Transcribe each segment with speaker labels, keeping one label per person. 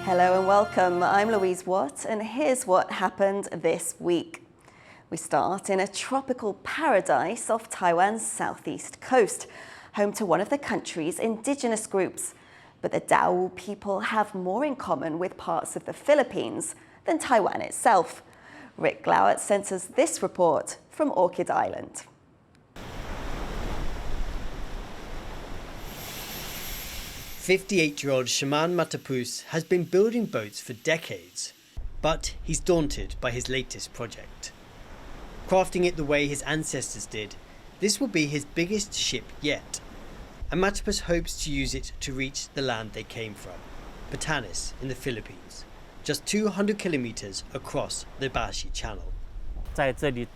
Speaker 1: Hello and welcome. I'm Louise and here's what happened this week. We start in a tropical paradise off Taiwan's southeast coast, home to one of the country's indigenous groups. But the Dao people have more in common with parts of the Philippines than Taiwan itself. Rick Glauert sent us this report from Orchid Island.
Speaker 2: "58-year-old Shaman Matapus has been building boats for decades, but he's daunted by his latest project. Crafting it the way his ancestors did, this will be his biggest ship yet, and Matapus hopes to use it to reach the land they came from, Batanes in the Philippines, just 200 kilometers across the Bashi Channel.
Speaker 3: 在这里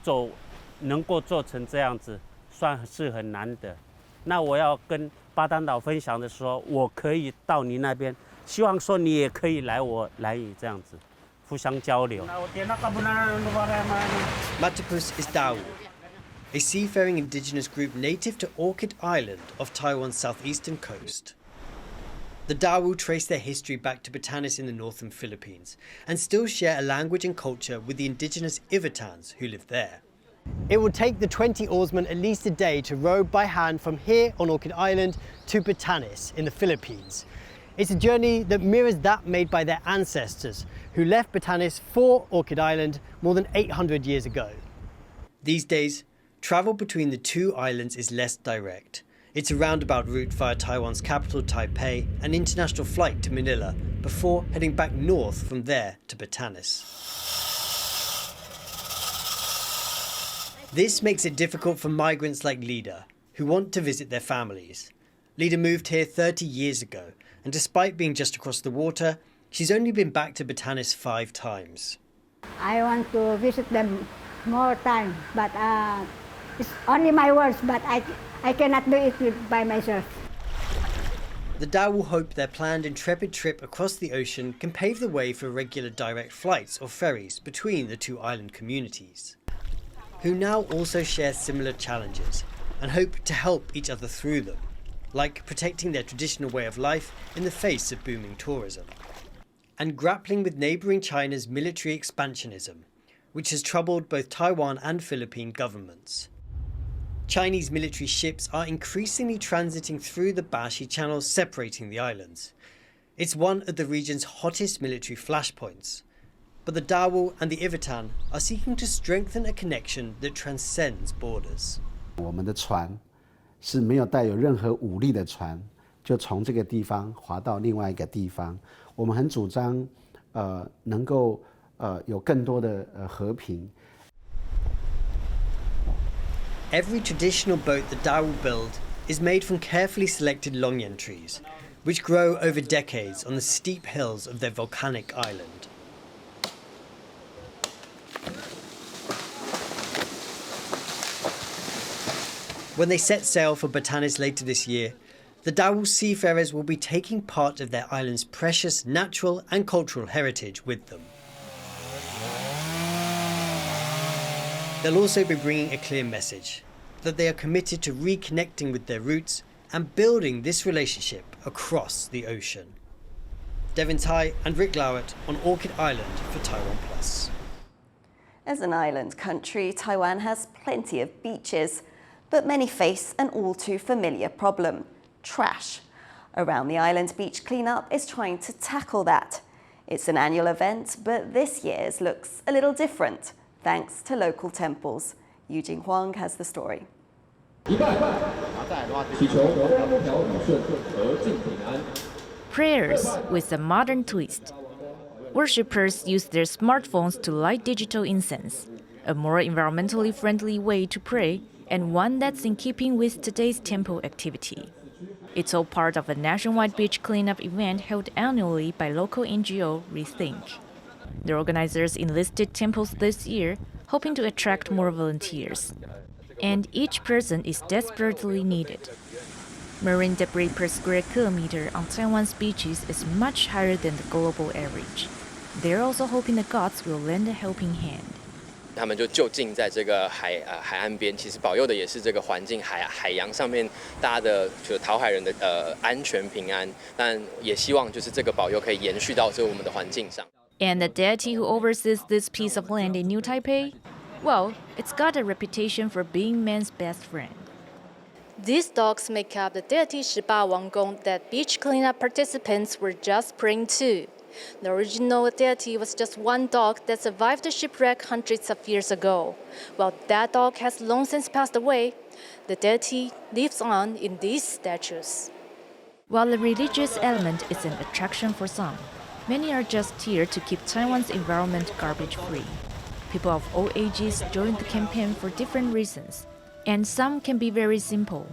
Speaker 3: 能够做成这样子，算是很难得。那我要跟巴丹岛分享的时候，我可以到你那边，希望说你也可以来你这样子，互相交流。
Speaker 2: Matapus is Dao, a seafaring indigenous group native to Orchid Island off Taiwan's southeastern coast. The Dao trace their history back to Batanes in the northern Philippines and still share a language and culture with the indigenous Ivitans who live there. It will take the 20 oarsmen at least a day to row by hand from here on Orchid Island to Batanes in the Philippines. It's a journey that mirrors that made by their ancestors who left Batanes for Orchid Island more than 800 years ago. These days, travel between the two islands is less direct. It's a roundabout route via Taiwan's capital Taipei, an international flight to Manila, before heading back north from there to Batanes. This makes it difficult for migrants like Lida, who want to visit their families. Lida moved here 30 years ago, and despite being just across the water, she's only been back to Batanes 5 times.
Speaker 4: I want to visit them more times, but it's only my words, but I cannot do it by myself.
Speaker 2: The Dao will hope their planned intrepid trip across the ocean can pave the way for regular direct flights or ferries between the two island communities, who now also share similar challenges and hope to help each other through them, like protecting their traditional way of life in the face of booming tourism, and grappling with neighbouring China's military expansionism, which has troubled both Taiwan and Philippine governments. Chinese military ships are increasingly transiting through the Bashi Channel, separating the islands. It's one of the region's hottest military flashpoints. But the Dao and the Ivitan are seeking to strengthen a connection that transcends borders.
Speaker 5: 我们的船是没有带有任何武力的船，就从这个地方划到另外一个地方。我们很主张，能够有更多的和平。
Speaker 2: Every traditional boat the Dao will build is made from carefully selected longyan trees, which grow over decades on the steep hills of their volcanic island. When they set sail for Batanes later this year, the Dao seafarers will be taking part of their island's precious natural and cultural heritage with them. They'll also be bringing a clear message that they are committed to reconnecting with their roots and building this relationship across the ocean. Devin Tai and Rick Glauert on Orchid Island for TaiwanPlus.
Speaker 1: As an island country, Taiwan has plenty of beaches, but many face an all too familiar problem: trash. Around the Island Beach Cleanup is trying to tackle that. It's an annual event, but this year's looks a little different, thanks to local temples. Eugene Huang has the story.
Speaker 6: Prayers with a modern twist. Worshippers use their smartphones to light digital incense, a more environmentally friendly way to pray, and one that's in keeping with today's temple activity. It's all part of a nationwide beach cleanup event held annually by local NGO Rethink. The organizers enlisted temples this year, hoping to attract more volunteers. And each person is desperately needed. Marine debris per square kilometer on Taiwan's beaches is much higher than the global average. They're also hoping the gods will lend a helping hand.
Speaker 7: 他们就近在这个海岸边，其实保佑的也是这个环境海洋上面大家的就讨海人的安全平安，但也希望就是这个保佑可以延续到这我们的环境上。
Speaker 6: And the deity who oversees this piece of land in New Taipei? Well, it's got a reputation for being man's best friend.
Speaker 8: These dogs make up the deity 18王宫 that beach cleanup participants were just praying to. The original deity was just one dog that survived the shipwreck hundreds of years ago. While that dog has long since passed away, the deity lives on in these statues.
Speaker 6: While the religious element is an attraction for some, many are just here to keep Taiwan's environment garbage-free. People of all ages join the campaign for different reasons, and some can be very simple,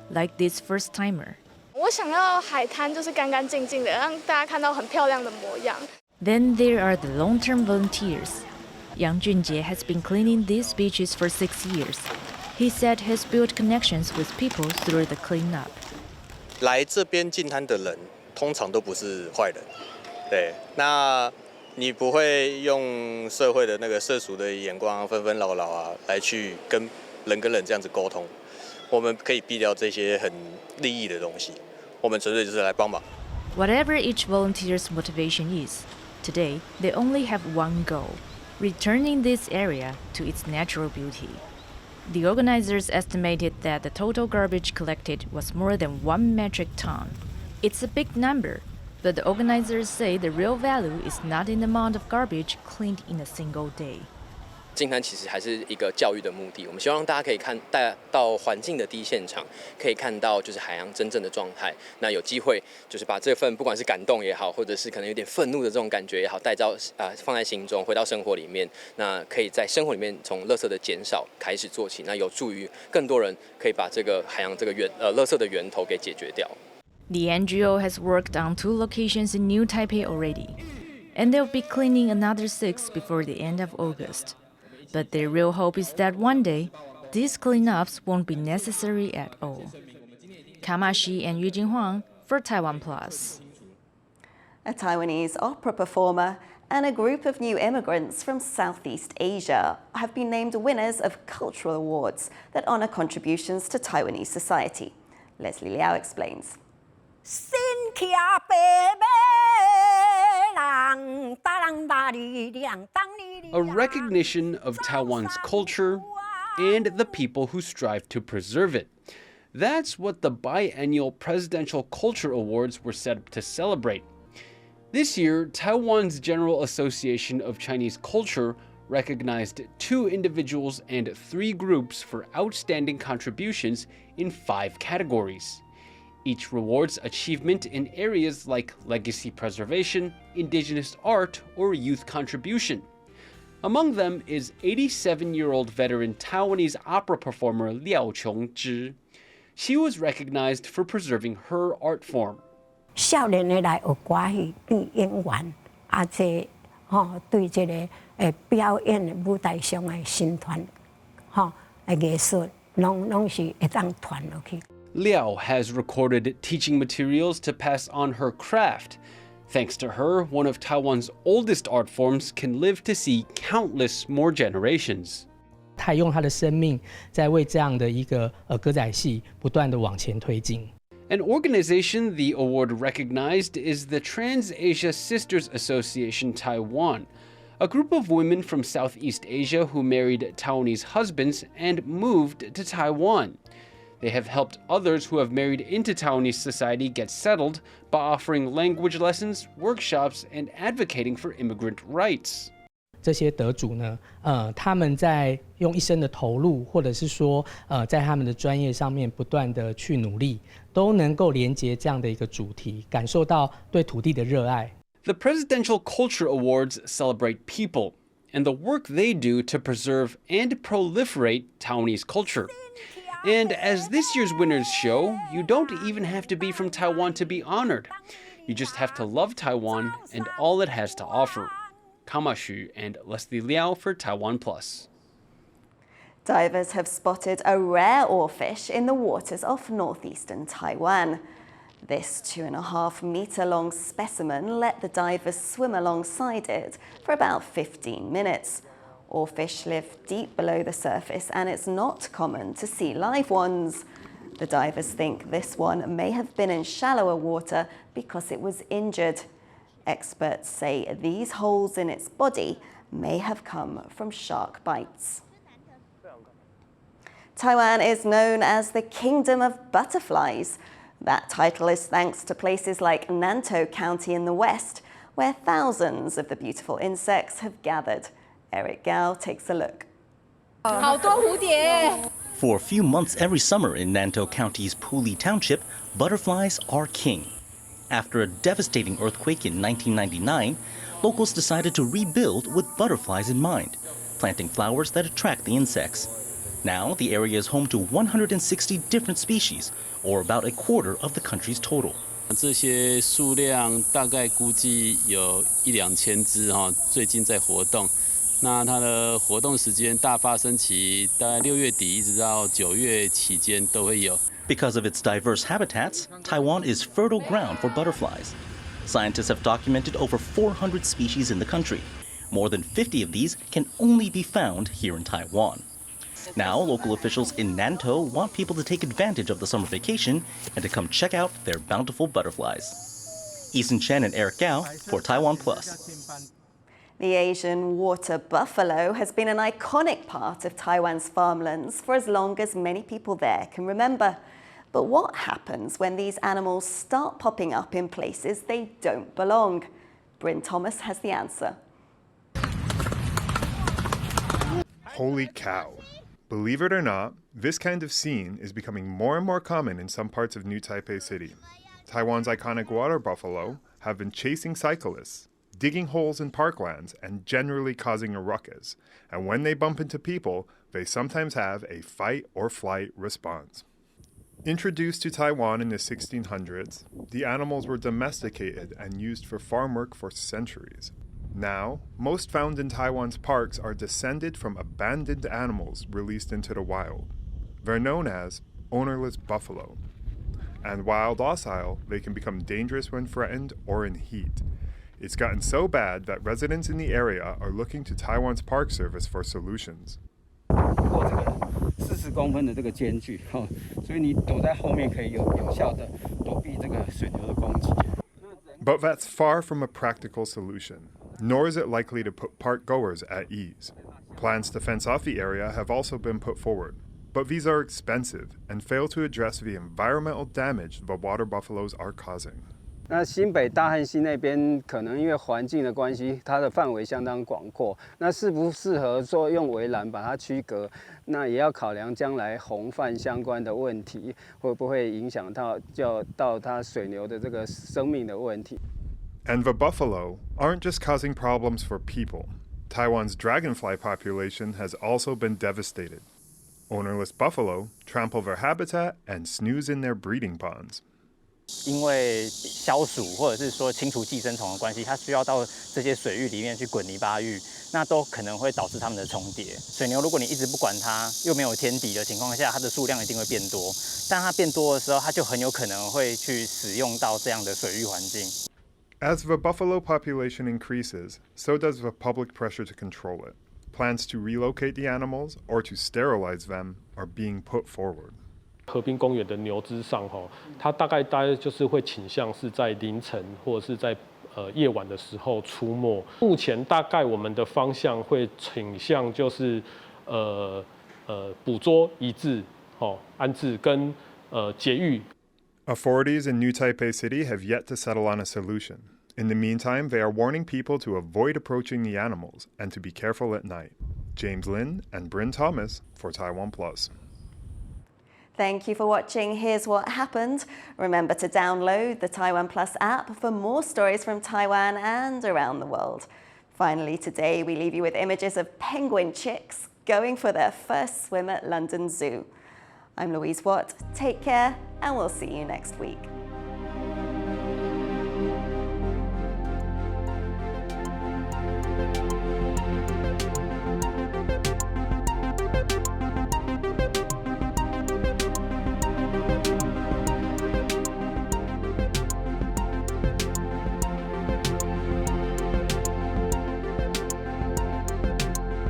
Speaker 6: like this first-timer.
Speaker 9: 我想要海滩就是干干净净的，让大家看到很漂亮的模样。
Speaker 6: Then there are the long-term volunteers. Yang Junjie has been cleaning these beaches for 6 years. He said he's built connections with people through the cleanup.
Speaker 10: 来这边净滩的人，通常都不是坏人，对。那你不会用社会的那个世俗的眼光纷纷扰扰啊，来去跟人这样子沟通。我们可以避掉这些很利益的东西。 我们纯粹就是来帮忙。
Speaker 6: Whatever each volunteer's motivation is, today they only have one goal: returning this area to its natural beauty. The organizers estimated that the total garbage collected was more than 1 metric ton. It's a big number, but the organizers say the real value is not in the amount of garbage cleaned in a single day.
Speaker 7: 净滩其实还是一个教育的目的，我们希望大家可以带到环境的第一现场，可以看到就是海洋真正的状态。那有机会就是把这份不管是感动也好，或者是可能有点愤怒的这种感觉也好，放在心中，回到生活里面。那可以在生活里面从垃圾的减少开始做起，那有助于更多人可以把这个海洋这个垃圾的源头给解决掉。
Speaker 6: The NGO has worked on 2 locations in New Taipei already, and they'll be cleaning another 6 before the end of August. But their real hope is that one day, these cleanups won't be necessary at all. Kamashi and Yujin Huang for TaiwanPlus.
Speaker 1: A Taiwanese opera performer and a group of new immigrants from Southeast Asia have been named winners of cultural awards that honor contributions to Taiwanese society. Leslie Liao explains.
Speaker 11: A recognition of Taiwan's culture and the people who strive to preserve it. That's what the biennial Presidential Culture Awards were set up to celebrate. This year, Taiwan's General Association of Chinese Culture recognized 2 individuals and 3 groups for outstanding contributions in 5 categories. Each rewards achievement in areas like legacy preservation, indigenous art, or youth contribution. Among them is 87-year-old veteran Taiwanese opera performer Liao Qiongzhi. She was recognized for preserving her art form.
Speaker 12: 少年的来学歌戏变演员，这对这个表演的舞台上的身段，艺术，拢是会当传落去。
Speaker 11: Liao has recorded teaching materials to pass on her craft. Thanks to her, one of Taiwan's oldest art forms can live to see countless more generations.
Speaker 13: 他用他的生命在为这样的一个歌仔戏不断的往前推进。
Speaker 11: An organization the award recognized is the Trans-Asia Sisters Association Taiwan, a group of women from Southeast Asia who married Taiwanese husbands and moved to Taiwan. They have helped others who have married into Taiwanese society get settled by offering language lessons, workshops, and advocating for immigrant rights.
Speaker 13: 这些得主呢，他们在用一生的投入，或者是说，在他们的专业上面不断的去努力，都能够连接这样的一个主题，感受到对土地的热爱。
Speaker 11: The Presidential Culture Awards celebrate people and the work they do to preserve and proliferate Taiwanese culture. And as this year's winners show, you don't even have to be from Taiwan to be honored. You just have to love Taiwan and all it has to offer. Kamashu and Leslie Liao for TaiwanPlus.
Speaker 1: Divers have spotted a rare oarfish in the waters off northeastern Taiwan. This 2.5-meter-long specimen let the divers swim alongside it for about 15 minutes. Oarfish live deep below the surface, and it's not common to see live ones. The divers think this one may have been in shallower water because it was injured. Experts say these holes in its body may have come from shark bites. Taiwan is known as the Kingdom of Butterflies. That title is thanks to places like Nantou County in the west, where thousands of the beautiful insects have gathered. Eric Gao takes a look.
Speaker 14: For a few months every summer in Nantou County's Puli Township, butterflies are king. After a devastating earthquake in 1999, locals decided to rebuild with butterflies in mind, planting flowers that attract the insects. Now, the area is home to 160 different species, or about a quarter of the country's total.
Speaker 15: 这些数量大概估计有1-2千只最近在活动。那它的活动时间大发生期大概6月底一直到9月期间都会有。
Speaker 14: Because of its diverse habitats, Taiwan is fertile ground for butterflies. Scientists have documented over 400 species in the country. More than 50 of these can only be found here in Taiwan. Now, local officials in Nantou want people to take advantage of the summer vacation and to come check out their bountiful butterflies. Eason Chen and Eric Gao for TaiwanPlus.
Speaker 1: The Asian water buffalo has been an iconic part of Taiwan's farmlands for as long as many people there can remember. But what happens when these animals start popping up in places they don't belong? Bryn Thomas has the answer.
Speaker 16: Holy cow. Believe it or not, this kind of scene is becoming more and more common in some parts of New Taipei City. Taiwan's iconic water buffalo have been chasing cyclists, digging holes in parklands, and generally causing a ruckus. And when they bump into people, they sometimes have a fight or flight response. Introduced to Taiwan in the 1600s, the animals were domesticated and used for farm work for centuries. Now, most found in Taiwan's parks are descended from abandoned animals released into the wild. They're known as ownerless buffalo. And while docile, they can become dangerous when threatened or in heat. It's gotten so bad that residents in the area are looking to Taiwan's Park Service for solutions. But that's far from a practical solution, nor is it likely to put park goers at ease. Plans to fence off the area have also been put forward, but these are expensive and fail to address the environmental damage the water buffaloes are causing.
Speaker 17: 那新北大汉溪那边可能因为环境的关系，它的范围相当广阔。那适不适合说用围栏把它区隔？那也要考量将来洪泛相关的问题，会不会影响到它水牛的这个生命的问题。
Speaker 16: And the buffalo aren't just causing problems for people. Taiwan's dragonfly population has also been devastated. Ownerless buffalo trample their habitat and snooze in their breeding ponds.
Speaker 18: 因为消暑或者是说清除寄生虫的关系，它需要到这些水域里面去滚泥巴浴，那都可能会导致它们的重叠。水牛如果你一直不管它，又没有天敌的情况下，它的数量一定会变多。当它变多的时候，它就很有可能会去使用到这样的水域环境。
Speaker 16: As the buffalo population increases, so does the public pressure to control it. Plans to relocate the animals or to sterilize them are being put forward.
Speaker 19: 河滨公园的牛只上它大概就是会倾向是在凌晨或者是在夜晚的时候出没。目前大概我们的方向会倾向就是捕捉、移置、安置跟节育。
Speaker 16: Authorities in New Taipei City have yet to settle on a solution. In the meantime, they are warning people to avoid approaching the animals and to be careful at night. James Lin and Bryn Thomas for TaiwanPlus.
Speaker 1: Thank you for watching Here's What Happened. Remember to download the TaiwanPlus app for more stories from Taiwan and around the world. Finally, today we leave you with images of penguin chicks going for their first swim at London Zoo. I'm Louise Watt. Take care, and we'll see you next week.